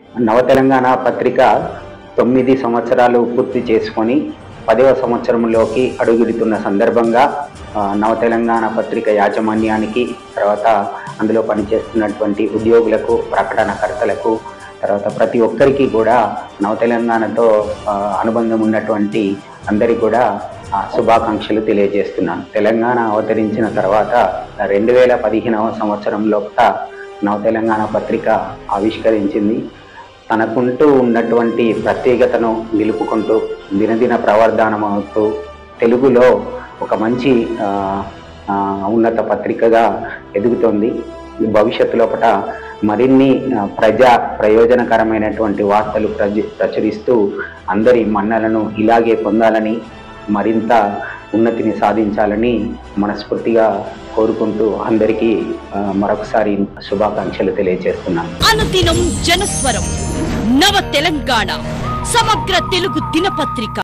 నవ తెలంగాణ పత్రిక 9 సంవత్సరాలు పూర్తి చేసుకొని 10వ సంవత్సరంలోకి అడుగుడుతున్న సందర్భంగా నవ తెలంగాణ పత్రిక యాజమాన్యానికి, తర్వాత అందులో పనిచేస్తున్నటువంటి ఉద్యోగులకు, ప్రకటనకర్తలకు, తర్వాత ప్రతి ఒక్కరికి కూడా నవ తెలంగాణతో అనుబంధం ఉన్నటువంటి అందరికీ కూడా శుభాకాంక్షలు తెలియజేస్తున్నాను. తెలంగాణ అవతరించిన తర్వాత 2015వ సంవత్సరంలో నవ తెలంగాణ పత్రిక ఆవిష్కరించింది. తనకుంటూ ఉన్నటువంటి ప్రత్యేకతను నిలుపుకుంటూ దినదిన ప్రవర్ధనమవుతూ తెలుగులో ఒక మంచి ఉన్నత పత్రికగా ఎదుగుతోంది. భవిష్యత్తులో మరిన్ని ప్రయోజనకరమైనటువంటి వార్తలు ప్రచురిస్తూ అందరి మన్నలను ఇలాగే పొందాలని, మరింత ఉన్నతిని సాధించాలని మనస్ఫూర్తిగా కోరుకుంటూ అందరికీ మరొకసారి శుభాకాంక్షలు తెలియజేస్తున్నాను. అనుదినం జనస్వరం నవ తెలంగాణ సమగ్ర తెలుగు దినపత్రిక.